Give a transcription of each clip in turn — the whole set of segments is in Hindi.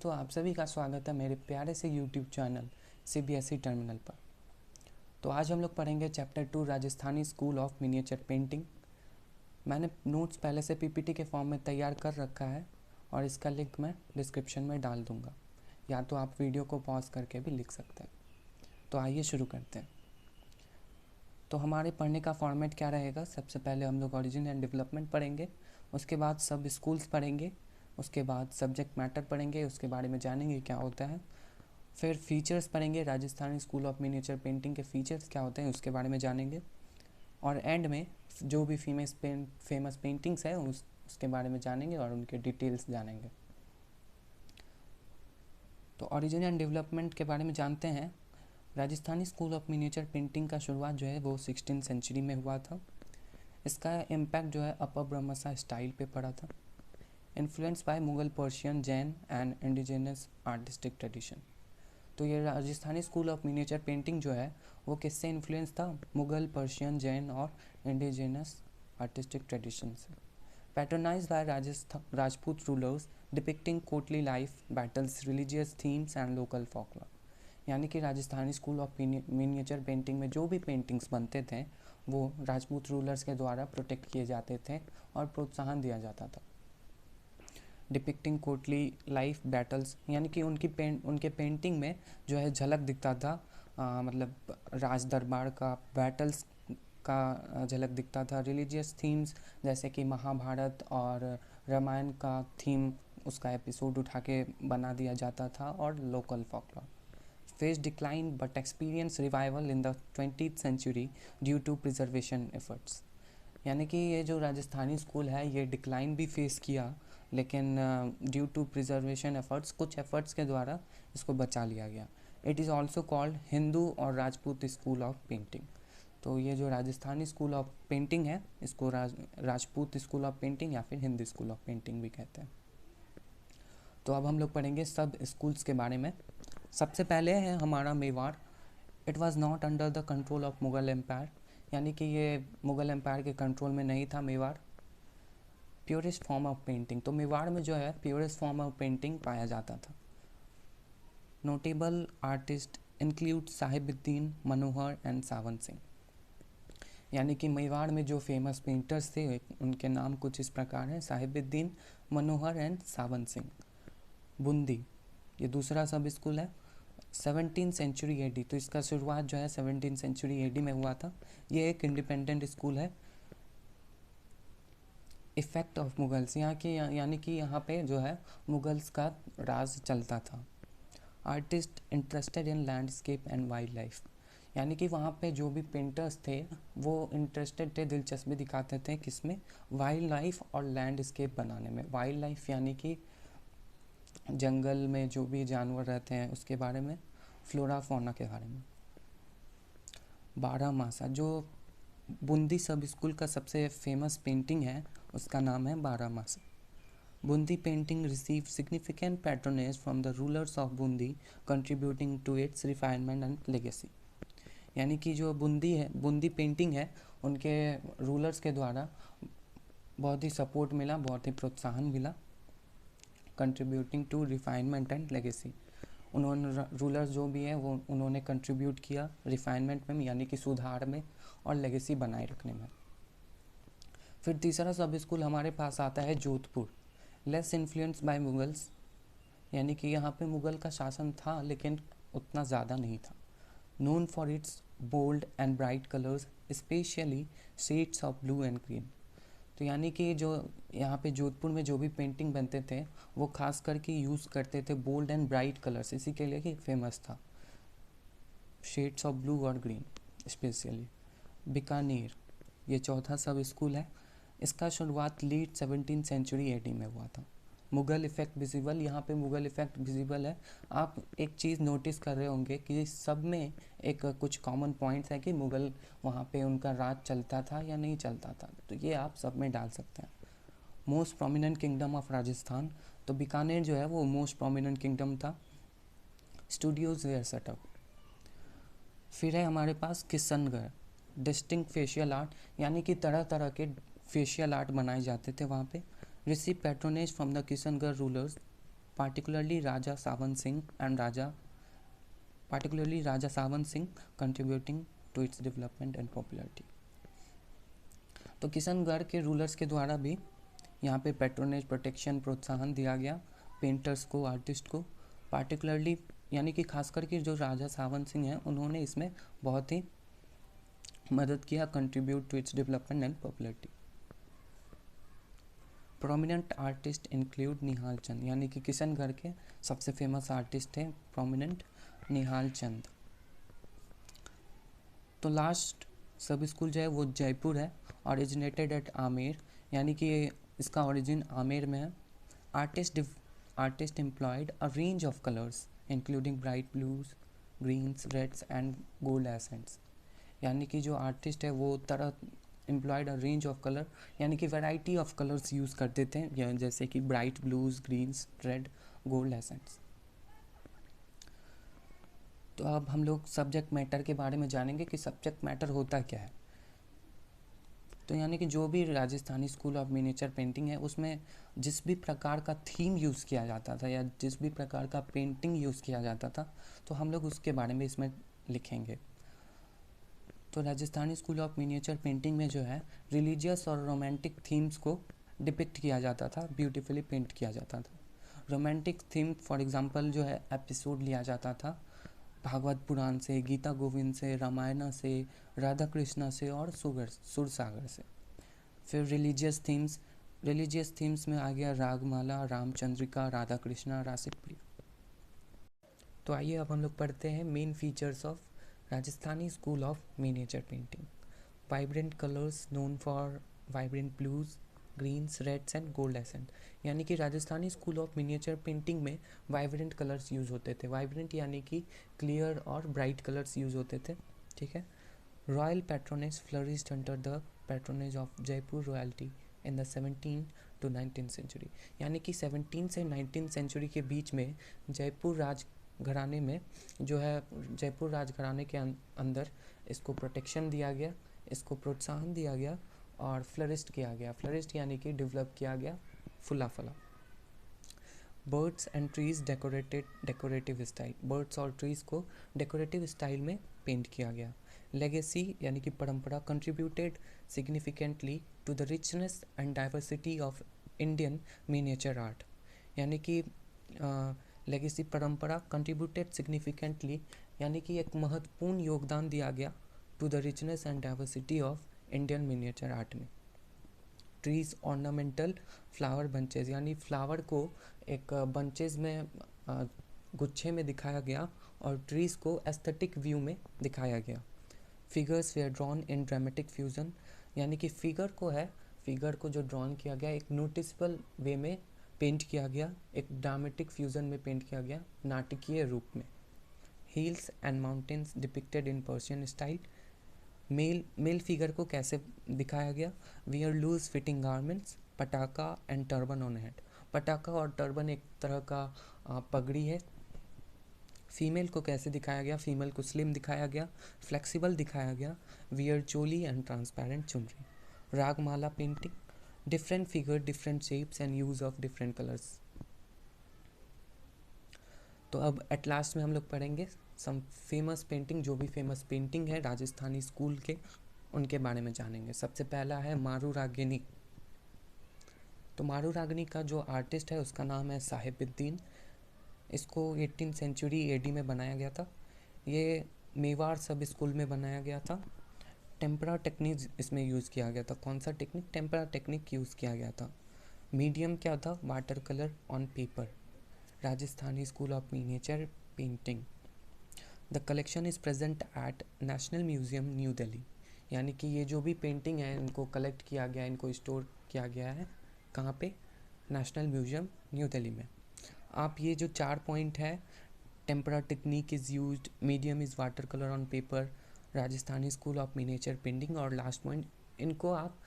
दोस्तों, आप सभी का स्वागत है मेरे प्यारे से यूट्यूब चैनल CBSE टर्मिनल पर। तो आज हम लोग पढ़ेंगे chapter 2 Rajasthani school of miniature painting. मैंने नोट्स पहले से PPT के फॉर्म में तैयार कर रखा है और इसका लिंक मैं डिस्क्रिप्शन में डाल दूँगा, या तो आप वीडियो को पॉज करके भी लिख सकते हैं। तो आइए शुरू करते हैं। तो हमारे पढ़ने का फॉर्मेट क्या रहेगा? सबसे पहले हम लोग ओरिजिन एंड डेवलपमेंट पढ़ेंगे, उसके बाद सब स्कूल्स पढ़ेंगे, उसके बाद सब्जेक्ट मैटर पढ़ेंगे, उसके बारे में जानेंगे क्या होता है। फिर फीचर्स पढ़ेंगे, Rajasthani school of miniature painting के फीचर्स क्या होते हैं उसके बारे में जानेंगे। और एंड में जो भी फेमस पेंटिंग्स हैं उसके बारे में जानेंगे और उनके डिटेल्स जानेंगे। तो ओरिजिन एंड डेवलपमेंट के बारे में जानते हैं। Rajasthani school of miniature painting का शुरुआत जो है वो 16th सेंचुरी में हुआ था। इसका इम्पैक्ट जो है अपर ब्रह्मसा स्टाइल पे पड़ा था, influence by Mughal, Persian, Jain and indigenous artistic tradition. तो ये Rajasthani school of miniature painting जो है वो किससे इन्फ्लुएंस था? मुगल, पर्शियन, जैन और इंडिजिनस आर्टिस्टिक ट्रेडिशन से। Patronised by Rajput rulers, depicting courtly life, battles, religious themes and local folklore. यानी कि Rajasthani school of miniature painting में जो भी पेंटिंग्स बनते थे वो राजपूत रूलर्स के द्वारा प्रोटेक्ट किए जाते थे और प्रोत्साहन दिया जाता था। डिपिक्टिंग कोर्टली लाइफ, बैटल्स, यानी कि उनके पेंटिंग में जो है झलक दिखता था, मतलब राज दरबार का, बैटल्स का झलक दिखता था। रिलीजियस थीम्स जैसे कि महाभारत और रामायण का थीम, उसका एपिसोड उठा के बना दिया जाता था। और local folklore face decline but experience revival in the 20th century due to preservation efforts. यानी कि ये जो राजस्थानी स्कूल है ये डिक्लाइन भी फेस किया, लेकिन ड्यू टू प्रिजर्वेशन एफर्ट्स, कुछ एफर्ट्स के द्वारा इसको बचा लिया गया। It is also called Hindu और राजपूत स्कूल ऑफ पेंटिंग। तो ये जो राजस्थानी स्कूल ऑफ पेंटिंग है इसको राजपूत स्कूल ऑफ पेंटिंग या फिर हिंदू स्कूल ऑफ पेंटिंग भी कहते हैं। तो अब हम लोग पढ़ेंगे सब स्कूल्स के बारे में। सबसे पहले है हमारा Mewar. It was not under the control of Mughal empire, यानी कि ये मुगल एम्पायर के कंट्रोल में नहीं था Mewar. Purest form of painting, तो मेवाड़ में जो है प्योरेस्ट फॉर्म ऑफ पेंटिंग पाया जाता था। Notable artist include Sahibuddin, Manohar and Sawan Singh. यानी कि मेवाड़ में जो फेमस पेंटर्स थे उनके नाम कुछ इस प्रकार हैं: साहिबुद्दीन, मनोहर एंड सावन सिंह। बूंदी, ये दूसरा सब स्कूल है। 17th सेंचुरी AD, तो इसका शुरुआत जो है 17th सेंचुरी AD में हुआ था। ये एक इंडिपेंडेंट स्कूल है। इफ़ेक्ट ऑफ मुगल्स, यहाँ की यानी कि यहाँ पे जो है मुगल्स का राज चलता था। Artist interested in landscape and wild life, यानी कि वहाँ पे जो भी पेंटर्स थे वो इंटरेस्टेड थे, दिलचस्पी दिखाते थे किसमें? वाइल्ड लाइफ और लैंडस्केप बनाने में। वाइल्ड लाइफ यानी कि जंगल में जो भी जानवर रहते हैं उसके बारे में, फ्लोरा फौना के बारे में। बारहमासा, जो बूंदी सब स्कूल का सबसे फेमस पेंटिंग है उसका नाम है Barahmasa. Bundi painting receive significant patronage from the rulers of Bundi, contributing to its refinement and legacy. यानी कि जो बूंदी पेंटिंग है उनके रूलर्स के द्वारा बहुत ही सपोर्ट मिला, बहुत ही प्रोत्साहन मिला। Contributing to refinement and legacy, उन्होंने रूलर्स जो भी हैं वो उन्होंने कंट्रीब्यूट किया रिफाइनमेंट में, यानी कि सुधार में, और लेगेसी बनाए रखने में। फिर तीसरा सब स्कूल हमारे पास आता है Jodhpur. Less influence by Mughals, यानी कि यहाँ पे मुगल का शासन था लेकिन उतना ज़्यादा नहीं था। Known for its bold and bright colours, specially shades of blue and green. तो यानी कि जो यहाँ पे जोधपुर में जो भी पेंटिंग बनते थे वो खास करके यूज़ करते थे बोल्ड एंड ब्राइट कलर्स, इसी के लिए कि फेमस था, शेड्स ऑफ ब्लू और ग्रीन स्पेशली। बीकानेर, ये चौथा सब स्कूल है। इसका शुरुआत लेट 17th सेंचुरी AD में हुआ था। मुग़ल इफ़ेक्ट विजिबल, यहाँ पे मुग़ल इफ़ेक्ट विजिबल है। आप एक चीज़ नोटिस कर रहे होंगे कि सब में एक कुछ कॉमन पॉइंट्स है कि मुग़ल वहाँ पे उनका राज चलता था या नहीं चलता था, तो ये आप सब में डाल सकते हैं। Most prominent kingdom of Rajasthan, तो बीकानेर जो है वो मोस्ट प्रोमिनेंट किंगडम था। Studios were set up. फिर है हमारे पास किशनगढ़। डिस्टिंक्ट फेशियल आर्ट, यानी कि तरह तरह के फेशियल आर्ट बनाए जाते थे वहाँ पे। Receive patronage from the Kishangarh rulers, particularly Raja Sawan Singh contributing to its development and popularity. तो किशनगढ़ के रूलर्स के द्वारा भी यहाँ पे पैट्रोनेज, प्रोटेक्शन, प्रोत्साहन दिया गया पेंटर्स को, आर्टिस्ट को, पार्टिकुलरली यानी कि खासकर के जो राजा सावन सिंह हैं उन्होंने इसमें बहुत ही मदद किया, contribute to its development and popularity. Prominent artist include Nihal Chand, यानी कि किशनगढ़ के सबसे फेमस आर्टिस्ट थे प्रोमिनेंट निहाल चंद. तो लास्ट सब स्कूल जो है वो जयपुर है, ओरिजिनेटेड एट आमेर, यानी कि इसका ओरिजिन आमेर में है. Artist employed a range of colours including bright blues, greens, reds and gold accents, यानी कि जो आर्टिस्ट है वो तरह employed a range of colour, यानी कि वैरायटी ऑफ कलर्स यूज़ करते थे, जैसे कि bright blues, greens, red, gold accents. तो अब हम लोग सब्जेक्ट मैटर के बारे में जानेंगे कि सब्जेक्ट मैटर होता क्या है. तो यानी कि जो भी Rajasthani school of miniature painting है उसमें जिस भी प्रकार का थीम यूज़ किया जाता था या जिस भी प्रकार का पेंटिंग यूज़ किया जाता था तो हम लोग उसके बारे में इसमें लिखेंगे. तो Rajasthani school of miniature painting में जो है रिलीजियस और रोमांटिक थीम्स को डिपिक्ट किया जाता था, ब्यूटीफुली पेंट किया जाता था. रोमांटिक थीम फॉर एग्जांपल जो है एपिसोड लिया जाता था भागवत पुराण से, गीता गोविंद से, रामायण से, राधा कृष्णा से और सुरसागर से. फिर रिलीजियस थीम्स में आ गया रागमाला, रामचंद्रिका, राधा कृष्णा, रासिक प्रिय. तो आइए अब हम लोग पढ़ते हैं main features of Rajasthani school of miniature painting. Vibrant colours known for vibrant blues, greens, reds and gold accent, यानी कि Rajasthani school of miniature painting में वाइब्रेंट कलर्स यूज़ होते थे. वाइब्रेंट यानी कि क्लियर और ब्राइट कलर्स यूज़ होते थे. ठीक है. Royal patronage flourished under the patronage of Jaipur royalty in the 17 to 19 century, यानी कि 17 से 19 सेंचुरी के बीच में जयपुर राजघराने में जो है जयपुर राजघराने के अंदर इसको प्रोटेक्शन दिया गया, इसको प्रोत्साहन दिया गया और फ्लरिश्ड किया गया. फ्लरिश्ड यानी कि डेवलप किया गया, फुला फला. Birds and trees decorative style, birds और ट्रीज को डेकोरेटिव स्टाइल में पेंट किया गया. लेगेसी यानी कि परंपरा contributed significantly to the richness and diversity of Indian miniature art, यानी कि लेगेसी परंपरा कंट्रीब्यूटेड सिग्निफिकेंटली यानी कि एक महत्वपूर्ण योगदान दिया गया to the richness and diversity of Indian miniature art में. ट्रीज ऑर्नामेंटल फ्लावर बंचेज, यानी फ्लावर को एक बंचेज में गुच्छे में दिखाया गया और ट्रीज को एस्थेटिक व्यू में दिखाया गया. Figures were drawn in dramatic fusion, यानी कि फिगर को जो ड्रॉन किया गया एक नोटिसेबल वे में पेंट किया गया, एक ड्रामेटिक फ्यूजन में पेंट किया गया, नाटकीय रूप में. Hills and mountains depicted in Persian style, male figure को कैसे दिखाया गया, वियर लूज फिटिंग गारमेंट्स, पटाखा एंड टर्बन ऑन हेड, पटाखा और टर्बन एक तरह का पगड़ी है. फीमेल को कैसे दिखाया गया, फीमेल को स्लिम दिखाया गया, फ्लेक्सिबल दिखाया गया, वियर चोली एंड ट्रांसपेरेंट चुनरी. Ragamala painting, different figure, different shapes and use of different colours. तो अब एट लास्ट में हम लोग पढ़ेंगे सम फेमस पेंटिंग, जो भी फेमस पेंटिंग है राजस्थानी स्कूल के उनके बारे में जानेंगे. सबसे पहला है मारूरागिनी. तो मारूरागिनी का जो आर्टिस्ट है उसका नाम है साहिबुद्दीन. इसको 18 सेंचुरी एडी में बनाया गया था. ये मेवाड़ सब स्कूल में बनाया गया था. टेम्परा टेक्निक इसमें यूज़ किया गया था. कौन सा टेक्निक? टेम्परा टेक्निक यूज़ किया गया था. मीडियम क्या था? Water colour on paper. Rajasthani school of miniature painting. The collection is present at national museum new Delhi, यानी कि ये जो भी पेंटिंग है इनको कलेक्ट किया गया, इनको स्टोर किया गया है कहाँ पे? नेशनल म्यूज़ियम न्यू दिल्ली में. आप ये जो 4 पॉइंट है, tempera technique is used, medium is water colour on paper, Rajasthani school of miniature painting और लास्ट पॉइंट, इनको आप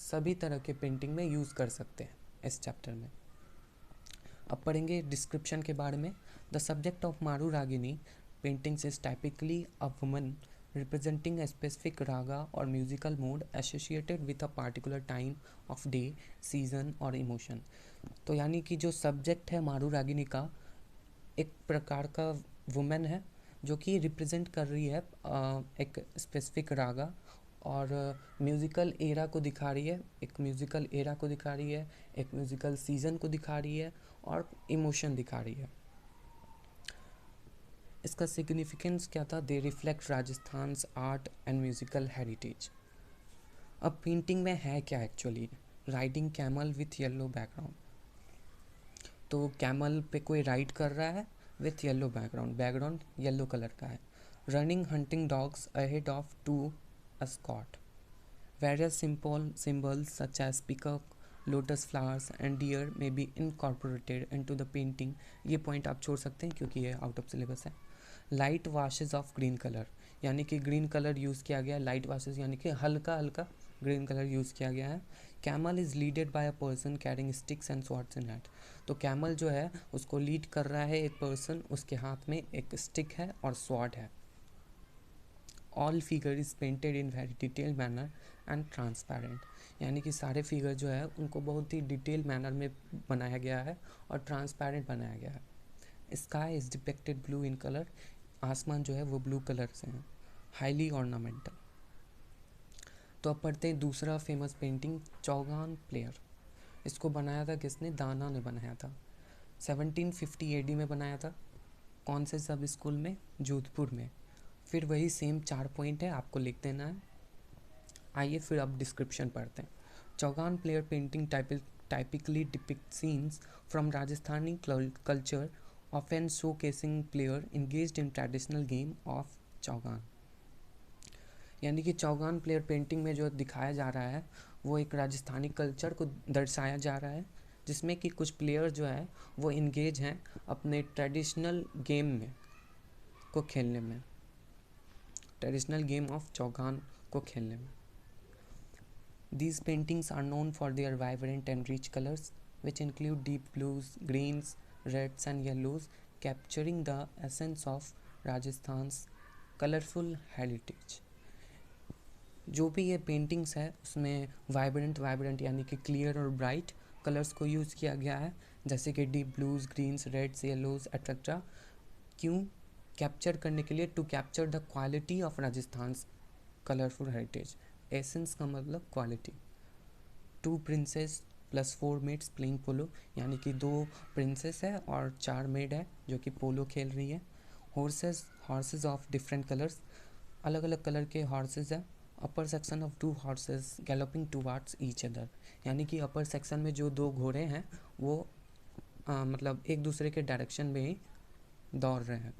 सभी तरह के पेंटिंग में यूज़ कर सकते हैं इस चैप्टर में. अब पढ़ेंगे डिस्क्रिप्शन के बारे में. The subject of Maru Ragini paintings is typically a woman representing a specific raga or musical mood associated with a particular time of day, season or emotion। तो यानी कि जो सब्जेक्ट है मारू रागिनी का एक प्रकार का वुमेन है जो कि रिप्रेजेंट कर रही है एक स्पेसिफिक रागा और म्यूज़िकल एरा को दिखा रही है, एक म्यूज़िकल एरा को दिखा रही है, एक म्यूज़िकल सीज़न को दिखा रही है और इमोशन दिखा रही है। इसका सिग्निफिकेंस क्या था? They reflect Rajasthan's art and musical heritage. अब पेंटिंग में है क्या actually? Riding camel with yellow background. तो कैमल पे कोई राइड कर रहा है with yellow background yellow colour का है। Running hunting dogs ahead of to a Scot। Various symbols such as peacock, lotus flowers and deer may be incorporated into the painting। ये पॉइंट आप छोड़ सकते हैं क्योंकि ये आउट ऑफ सिलेबस है। लाइट वाशेज ऑफ ग्रीन कलर, यानी कि ग्रीन कलर यूज़ किया गया है। लाइट वाशेज यानी कि हल्का हल्का ग्रीन कलर यूज़ किया गया है। Camel is leaded by a person carrying sticks and swords in hand. तो कैमल जो है उसको लीड कर रहा है एक पर्सन, उसके हाथ में एक स्टिक है और स्वॉर्ड है। All figure is painted in very detail manner and transparent, यानी कि सारे फिगर जो है उनको बहुत ही डिटेल मैनर में बनाया गया है और ट्रांसपेरेंट बनाया गया है। Sky is depicted blue in colour, आसमान जो है वो ब्लू कलर से है। Highly ornamental. तो अब पढ़ते हैं दूसरा फेमस पेंटिंग चौगान प्लेयर। इसको बनाया था किसने? दाना ने बनाया था। 1750 AD में बनाया था। कौन से सब स्कूल में? जोधपुर में। फिर वही सेम 4 पॉइंट है, आपको लिख देना है। आइए फिर अब डिस्क्रिप्शन पढ़ते हैं। Chaugan player painting typically depict scenes from Rajasthani culture, often showcasing player engaged in traditional game of Chaugan. यानी कि चौगान प्लेयर पेंटिंग में जो दिखाया जा रहा है वो एक राजस्थानी कल्चर को दर्शाया जा रहा है, जिसमें कि कुछ प्लेयर जो है वो इंगेज हैं अपने ट्रेडिशनल गेम में को खेलने में, ट्रेडिशनल गेम ऑफ चौगान को खेलने में। These paintings are known for their vibrant and rich colors, which include deep blues, greens, reds and yellows, capturing the essence of Rajasthan's colorful heritage। जो भी ये पेंटिंग्स है उसमें वाइब्रेंट यानी कि क्लियर और ब्राइट कलर्स को यूज़ किया गया है, जैसे कि deep blues, greens, reds, yellows etcetera. क्यों? कैप्चर करने के लिए, to capture the quality of Rajasthan's colourful heritage. Essence का मतलब quality. 2 princesses plus 4 maids playing polo, यानी कि 2 प्रिंसेस है और 4 मेड है जो कि पोलो खेल रही है। हॉर्सेस ऑफ डिफरेंट कलर्स, अलग अलग कलर के हॉर्सेस है। Upper section of 2 horses galloping towards each other, यानी कि अपर सेक्शन में जो 2 घोड़े हैं वो मतलब एक दूसरे के डायरेक्शन में ही दौड़ रहे हैं।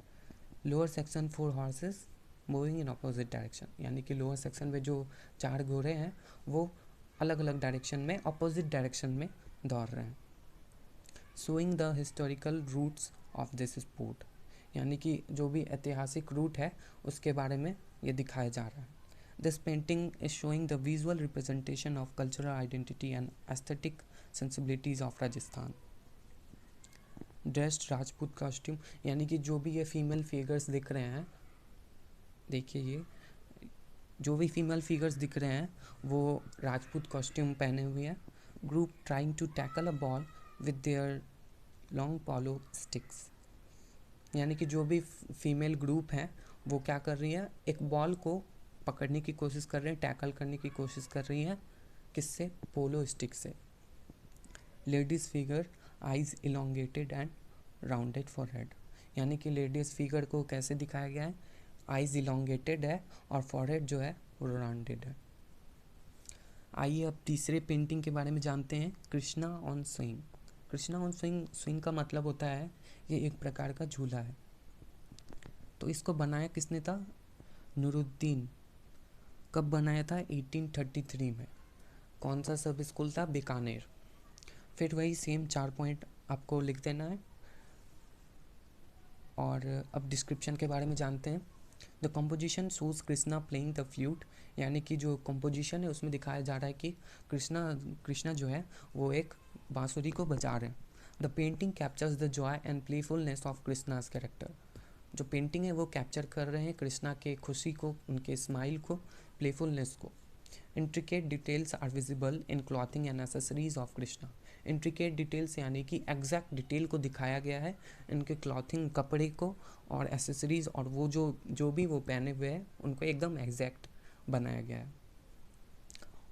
Lower section 4 horses moving in opposite direction, यानी कि लोअर सेक्शन में जो 4 घोड़े हैं वो अलग अलग डायरेक्शन में, अपोजिट डायरेक्शन में दौड़ रहे हैं। Showing the historical roots of this sport, यानी कि जो भी ऐतिहासिक रूट है उसके बारे में ये दिखाया जा रहा है। This painting is showing the visual representation of cultural identity and aesthetic sensibilities of Rajasthan. Dressed Rajput costume, यानी कि जो भी ये फीमेल फिगर्स दिख रहे हैं, देखिए ये जो भी फीमेल फिगर्स दिख रहे हैं वो राजपूत कॉस्ट्यूम पहने हुए हैं। Group trying to tackle a ball with their long polo sticks, यानी कि जो भी फीमेल ग्रुप है वो क्या कर रही है, एक बॉल को पकड़ने की कोशिश कर रहे हैं, टैकल करने की कोशिश कर रही हैं। किससे? पोलो स्टिक से। Ladies figure eyes elongated and rounded forehead, यानी कि लेडीज़ फिगर को कैसे दिखाया गया है? आइज इलोंगेटेड है और फॉरहेड जो है वो राउंडेड है। आइए अब तीसरे पेंटिंग के बारे में जानते हैं, Krishna on swing. Krishna on swing, swing का मतलब होता है ये एक प्रकार का झूला है। तो इसको बनाया किसने था? नूरुद्दीन। कब बनाया था? 1833 में। कौन सा सब स्कूल था? बीकानेर। फिर वही सेम 4 पॉइंट आपको लिख देना है। और अब डिस्क्रिप्शन के बारे में जानते हैं। The composition shows Krishna playing the flute, यानी कि जो कंपोजिशन है उसमें दिखाया जा रहा है कि कृष्णा जो है वो एक बांसुरी को बजा रहे हैं। The painting captures the Joy and playfulness of Krishna's character. जो पेंटिंग है वो कैप्चर कर रहे हैं कृष्णा के खुशी को, उनके स्माइल को, प्लेफुलनेस को। Intricate details are visible in clothing and accessories of Krishna. Intricate details यानी कि एग्जैक्ट डिटेल को दिखाया गया है इनके क्लॉथिंग, कपड़े को और एसेसरीज, और वो जो भी वो पहने हुए हैं उनको एकदम एग्जैक्ट बनाया गया है।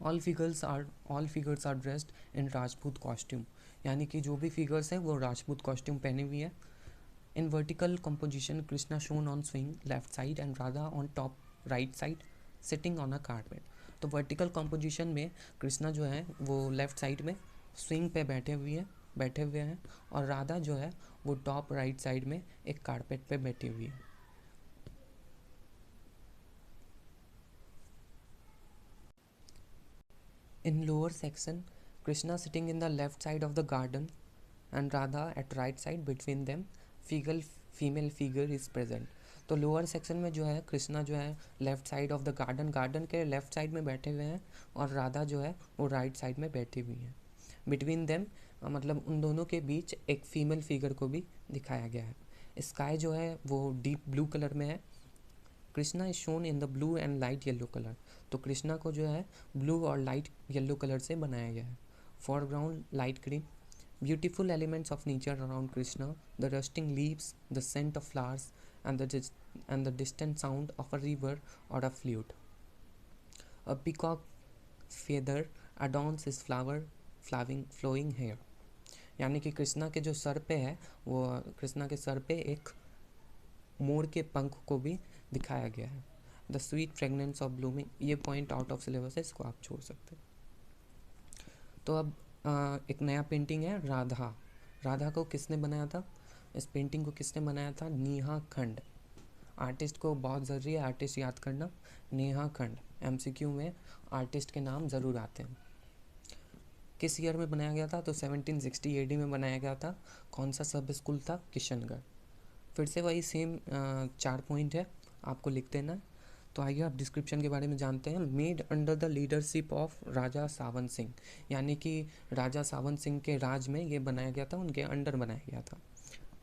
All figures are dressed in Rajput costume, यानी कि जो भी फिगर्स हैं वो राजपूत कॉस्ट्यूम पहने हुई है। In vertical composition Krishna shown on swing left side and Radha on top right side sitting on a carpet. तो वर्टिकल कंपोजिशन में कृष्णा जो है वो लेफ्ट साइड में स्विंग पे बैठे हुए हैं और राधा जो है वो टॉप राइट साइड में एक कारपेट पे बैठी हुई है। In lower section, Krishna sitting in the left side of the garden and Radha at right side. Between them, female figure is present. तो लोअर सेक्शन में जो है कृष्णा जो है left side of the garden के लेफ़्ट साइड में बैठे हुए हैं और राधा जो है वो राइट साइड में बैठी हुई है। बिटवीन देम मतलब उन दोनों के बीच एक फीमेल फिगर को भी दिखाया गया है। स्काई जो है वो डीप ब्लू कलर में है। Krishna is shown in the blue and light yellow colour. तो कृष्णा को जो है ब्लू और लाइट येलो कलर से बनाया गया है। Foreground light green. Beautiful elements of nature around Krishna, the rustling leaves, the scent of flowers and the distant sound of a river or a flute. A peacock feather adorns his flowing hair. यानी कि कृष्णा के जो सर पे है वो कृष्णा के सर पे एक मोर के पंख को भी दिखाया गया है। The sweet fragrance of blooming, ये पॉइंट आउट ऑफ सिलेबस है, इसको आप छोड़ सकते हैं। तो अब एक नया पेंटिंग है राधा को किसने बनाया था? इस पेंटिंग को किसने बनाया था? नेहा खंड। आर्टिस्ट को बहुत ज़रूरी है आर्टिस्ट याद करना। नेहा खंड, एमसीक्यू में आर्टिस्ट के नाम ज़रूर आते हैं। किस ईयर में बनाया गया था? तो 1760 AD में बनाया गया था। कौन सा सब स्कूल था? किशनगढ़। फिर से वही सेम 4 पॉइंट है, आपको लिख देना है। तो आइए आप डिस्क्रिप्शन के बारे में जानते हैं। Made under the leadership of Raja Sawan Singh, यानी कि राजा सावन सिंह के राज में ये बनाया गया था, उनके अंडर बनाया गया था।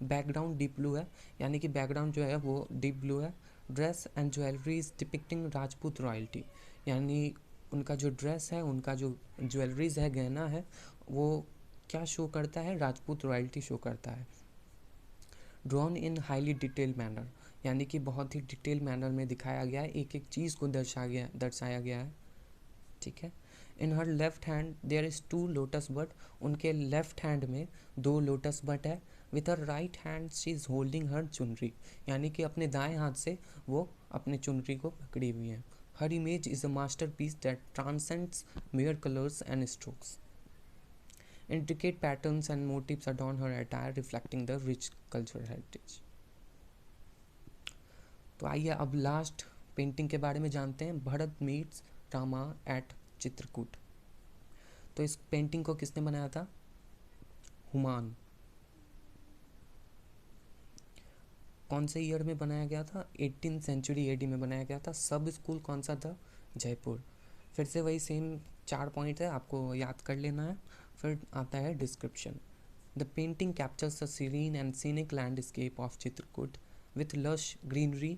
बैकग्राउंड डीप ब्लू है, यानी कि बैकग्राउंड जो है वो डीप ब्लू है। Dress and jewellery is depicting Rajput royalty, यानी उनका जो ड्रेस है, उनका जो ज्वेलरीज है, गहना है, वो क्या शो करता है? राजपूत रॉयल्टी शो करता है। Drawn in highly detail manner, यानी कि बहुत ही डिटेल मैनर में दिखाया गया है, एक एक चीज़ को दर्शाया गया है। ठीक है। In her left hand there is 2 lotus bud, उनके लेफ्ट हैंड में 2 लोटस बड है। With her right hand she is holding her chunri, यानी कि अपने दाएं हाथ से वो अपने चुनरी को पकड़ी हुई है। Her image is a masterpiece that transcends mere colours and strokes. Intricate patterns and motifs adorn her attire, reflecting the rich cultural heritage. तो आइए अब लास्ट पेंटिंग के बारे में जानते हैं। Bharat meets Rama at Chitrakoot. तो इस पेंटिंग को किसने बनाया था? हुमायूं। कौन से ईयर में बनाया गया था? 18th century AD में बनाया गया था। सब स्कूल कौन सा था? जयपुर। फिर से वही सेम 4 पॉइंट है, आपको याद कर लेना है। फिर आता है description. The painting captures the serene and scenic landscape of Chitrakoot with lush greenery,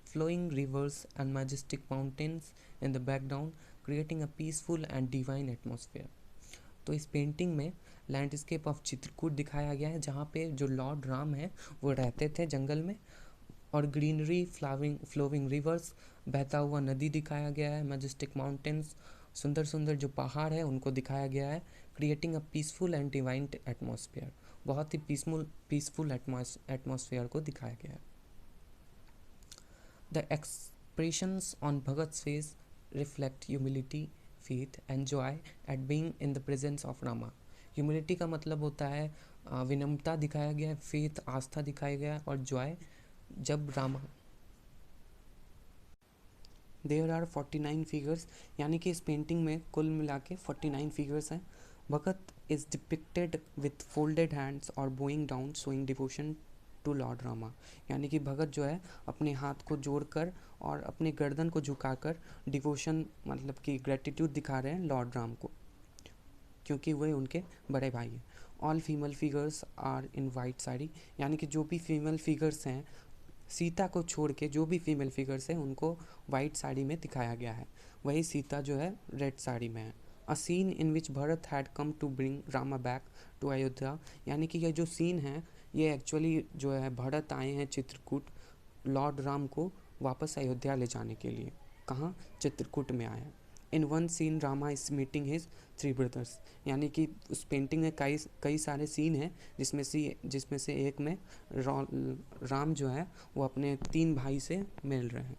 flowing rivers and majestic mountains in the background, creating a peaceful and divine atmosphere. तो इस पेंटिंग में लैंडस्केप ऑफ चित्रकूट दिखाया गया है, जहाँ पे जो लॉर्ड राम है वो रहते थे जंगल में, और ग्रीनरी, फ्लोविंग रिवर्स, बहता हुआ नदी दिखाया गया है, मैजेस्टिक माउंटेन्स, सुंदर सुंदर जो पहाड़ है उनको दिखाया गया है। Creating a peaceful and divine atmosphere, बहुत ही पीसफुल एटमॉस्फेयर को दिखाया गया है। The expressions on Bhagat's face reflect humility, faith and joy at being in the presence of Rama. Humility का मतलब होता है विनम्रता दिखाया गया है, फेथ आस्था दिखाया गया है, और जॉय जब रामा। देयर आर 49 फिगर्स, यानी कि इस पेंटिंग में कुल मिला के 49 फिगर्स हैं। Bhagat is depicted with folded hands और bowing down, showing devotion to lord Rama, यानी कि भगत जो है अपने हाथ को जोड़कर और अपने गर्दन को झुकाकर डिवोशन मतलब कि ग्रेटिट्यूड दिखा रहे हैं लॉर्ड राम को, क्योंकि वह उनके बड़े भाई हैं। All female figures are in white sari, यानी कि जो भी फीमेल फिगर्स हैं सीता को छोड़ के जो भी फीमेल फिगर्स है उनको वाइट साड़ी में दिखाया गया है, वही सीता जो है रेड साड़ी में है। A scene in which Bharat had come to bring Rama back to Ayodhya, यानी कि ये जो सीन है ये एक्चुअली जो है भरत आए हैं चित्रकूट लॉर्ड राम को वापस अयोध्या ले जाने के लिए। कहाँ? चित्रकूट में आए हैं। In one scene Rama is meeting his 3 brothers, यानी कि उस पेंटिंग में कई सारे सीन हैं जिसमें से एक में राम जो है वो अपने 3 भाई से मिल रहे हैं।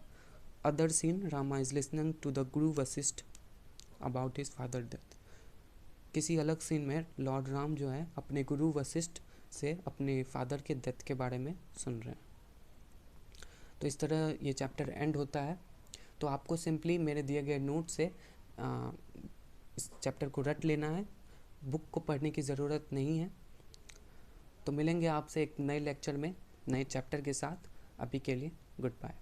Other scene Rama is listening to the guru Vashishtha about his father death. किसी अलग सीन में लॉर्ड राम जो है अपने गुरु वशिष्ठ से अपने फादर के डेथ के बारे में सुन रहे हैं। तो इस तरह ये चैप्टर एंड होता है। तो आपको सिंपली मेरे दिए गए नोट से इस चैप्टर को रट लेना है, बुक को पढ़ने की ज़रूरत नहीं है। तो मिलेंगे आपसे एक नए लेक्चर में नए चैप्टर के साथ। अभी के लिए गुड बाय।